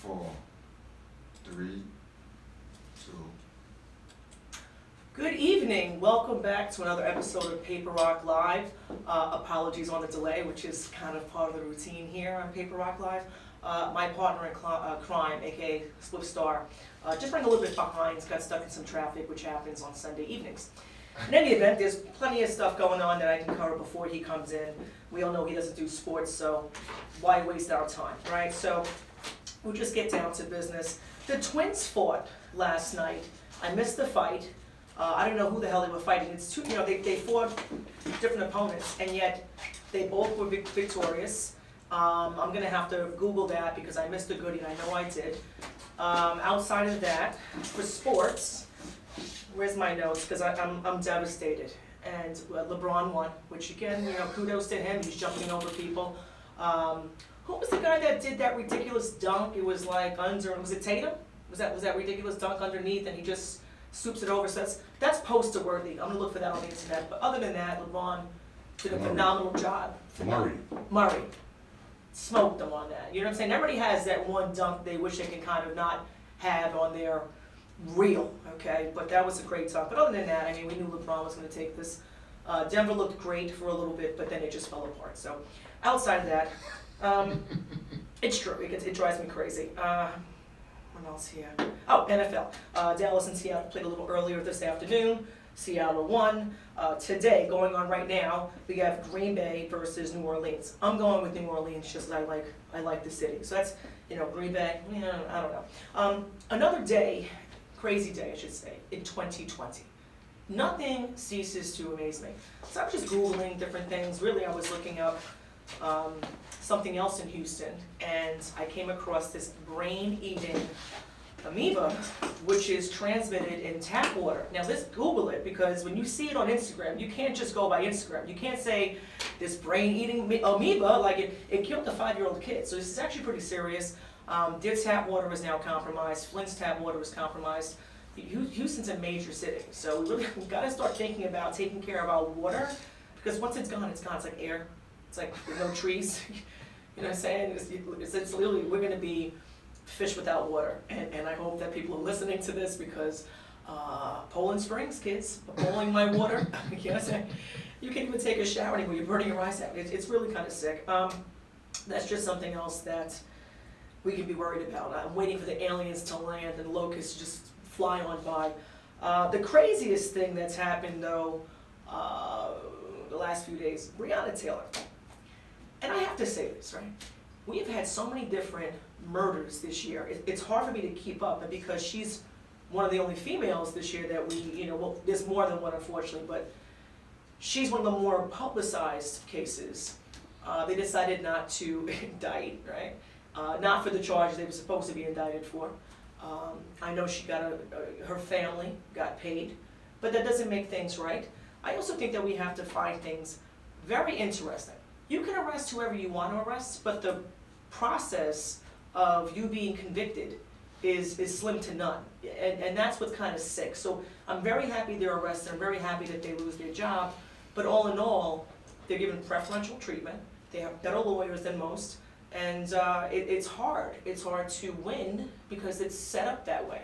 4, 3, 2. Good evening. Welcome back to another episode of Paperrocklive. Apologies on the delay, which is kind of part of the routine here on Paperrocklive. My partner in crime, aka Swift Star, just running a little bit behind, got stuck in some traffic, which happens on Sunday evenings. In any event, there's plenty of stuff going on that I can cover before he comes in. We all know he doesn't do sports, so why waste our time, right? So we'll just get down to business. The Twins fought last night. I missed the fight. I don't know who the hell they were fighting. It's two, they fought different opponents, and yet they both were victorious. I'm gonna have to Google that because I missed a goodie, and I know I did. Outside of that, for sports, where's my notes? Because I'm devastated. And LeBron won, which again, kudos to him. He's jumping over people. Who was the guy that did that ridiculous dunk? It was like was it Tatum? Was that ridiculous dunk underneath, and he just swoops it over? So that's poster worthy. I'm gonna look for that on the internet. But other than that, LeBron did a phenomenal job. Murray smoked them on that. You know what I'm saying? Everybody has that one dunk they wish they can kind of not have on their reel, okay? But that was a great dunk. But other than that, I mean, we knew LeBron was gonna take this. Denver looked great for a little bit, but then it just fell apart. So outside of that, it's true. It drives me crazy. What else here? Oh, NFL. Dallas and Seattle played a little earlier this afternoon. Seattle won. Today, going on right now, we have Green Bay versus New Orleans. I'm going with New Orleans just as I like the city. So that's, Green Bay, I don't know. Another day, crazy day I should say, in 2020. Nothing ceases to amaze me. So I was just Googling different things. Really, I was looking up something else in Houston, and I came across this brain-eating amoeba, which is transmitted in tap water. Now let's Google it, because when you see it on Instagram, you can't just go by Instagram. You can't say this brain-eating amoeba, like it killed a 5-year-old kid. So this is actually pretty serious. Their tap water is now compromised. Flint's tap water is compromised. Houston's a major city, so we've got to start thinking about taking care of our water, because once it's gone, it's gone. It's like air. It's like no trees. You know what I'm saying? It's literally, we're going to be fish without water. And I hope that people are listening to this, because Poland Springs, kids, bowling my water. You know what I'm saying? You can't even take a shower anymore. You're burning your eyes out. It's really kind of sick. That's just something else that we can be worried about. I'm waiting for the aliens to land and locusts just fly on by. The craziest thing that's happened, though, the last few days, Breonna Taylor. And I have to say this, right? We've had so many different murders this year. It's hard for me to keep up, and because she's one of the only females this year that we, well, there's more than one, unfortunately, but she's one of the more publicized cases. They decided not to indict, right? Not for the charges they were supposed to be indicted for. I know she got her family got paid, but that doesn't make things right. I also think that we have to find things very interesting. You can arrest whoever you want to arrest, but the process of you being convicted is slim to none. And that's what's kind of sick. So I'm very happy they're arrested. I'm very happy that they lose their job. But all in all, they're given preferential treatment. They have better lawyers than most. And it's hard. It's hard to win because it's set up that way.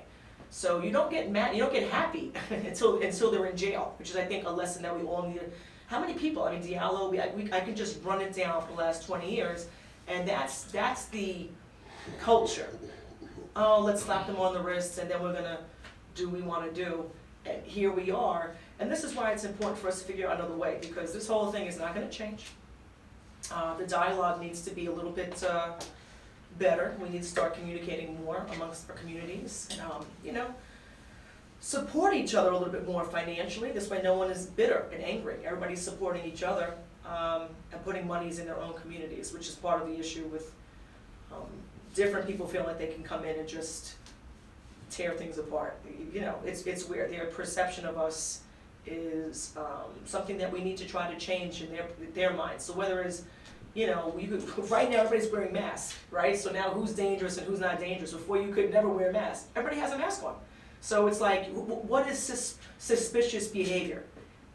So you don't get mad, you don't get happy until they're in jail, which is, I think, a lesson that we all need. How many people? I mean, Diallo, I can just run it down for the last 20 years, and that's the culture. Oh, let's slap them on the wrist, and then we're gonna do what we want to do. And here we are, and this is why it's important for us to figure out another way, because this whole thing is not going to change. The dialogue needs to be a little bit better. We need to start communicating more amongst our communities, and support each other a little bit more financially. This way no one is bitter and angry. Everybody's supporting each other and putting monies in their own communities, which is part of the issue with different people feeling like they can come in and just tear things apart. It's weird. Their perception of us is something that we need to try to change in their minds. So whether it's, right now everybody's wearing masks, right? So now who's dangerous and who's not dangerous? Before you could never wear a mask. Everybody has a mask on. So it's like, what is suspicious behavior?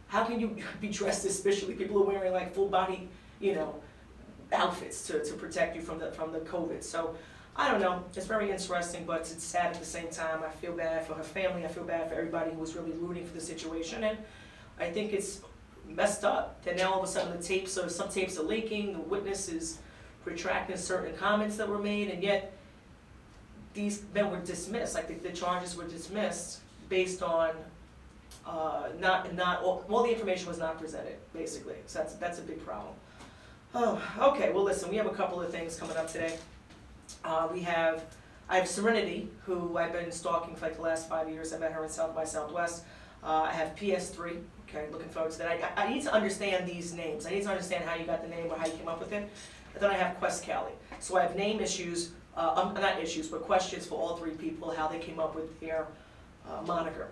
How can you be dressed suspiciously? People are wearing like full body, outfits to protect you from the COVID. So I don't know, it's very interesting, but it's sad at the same time. I feel bad for her family, I feel bad for everybody who was really rooting for the situation, and I think it's messed up that now all of a sudden some tapes are leaking, the witness is retracting certain comments that were made, and yet these men were dismissed, like the charges were dismissed based on not all the information was not presented, basically. So that's a big problem. Oh, okay. Well, listen, we have a couple of things coming up today. I have Serenity, who I've been stalking for like the last 5 years. I met her in South by Southwest. I have PS3. Okay, looking forward to that. I need to understand these names. I need to understand how you got the name or how you came up with it. And then I have Quest Cali. So I have name issues, not issues, but questions for all three people, how they came up with their moniker.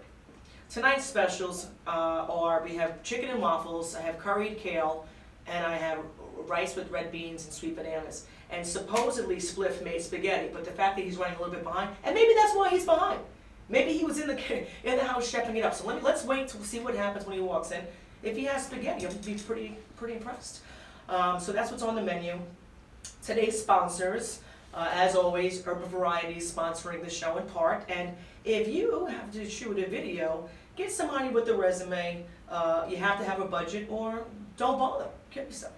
Tonight's specials are, we have chicken and waffles, I have curried kale, and I have rice with red beans and sweet bananas. And supposedly Spliff made spaghetti, but the fact that he's running a little bit behind, and maybe that's why he's behind. Maybe he was in the house chefing it up. So let's wait to see what happens when he walks in. If he has spaghetti, I'll be pretty impressed. So that's what's on the menu. Today's sponsors, as always, Urban Variety is sponsoring the show in part. And if you have to shoot a video, get somebody with a resume. You have to have a budget, or don't bother. Kill yourself.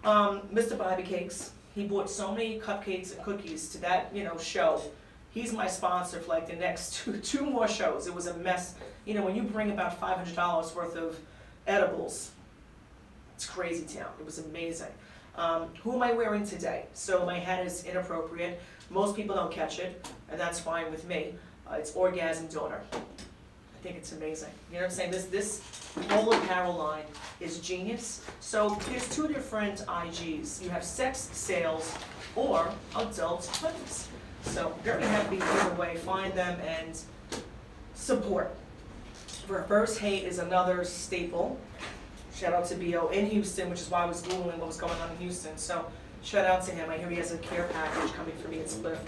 Mr. Bobby Cakes, he bought so many cupcakes and cookies to that show. He's my sponsor for like the next two more shows. It was a mess. When you bring about $500 worth of edibles, it's crazy town. It was amazing. Who am I wearing today? So my hat is inappropriate. Most people don't catch it, and that's fine with me. It's Orgasm Donor. I think it's amazing. You know what I'm saying? This whole apparel line is genius. So there's two different IGs. You have sex sales or adult hoodies. So very happy to give away. Find them and support. Reverse Hate is another staple. Shout out to B.O. in Houston, which is why I was Googling what was going on in Houston. So shout out to him. I hear he has a care package coming for me at Spliff.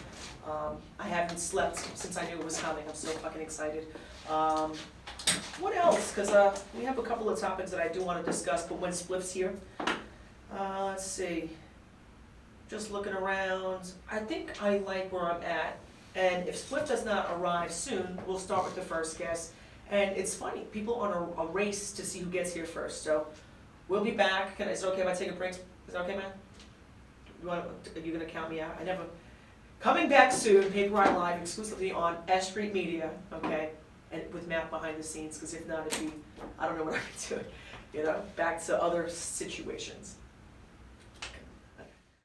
I haven't slept since I knew it was coming. I'm so fucking excited. What else? Because we have a couple of topics that I do want to discuss, but when Spliff's here, let's see. Just looking around. I think I like where I'm at. And if Spliff does not arrive soon, we'll start with the first guest. And it's funny, people are on a race to see who gets here first. So we'll be back. Is it okay if I take a break? Is that okay, man? Are you going to count me out? I never. Coming back soon, Paperrocklive exclusively on S Street Media, okay? And with Matt behind the scenes, because if not, it'd be, I don't know what I would do. Back to other situations.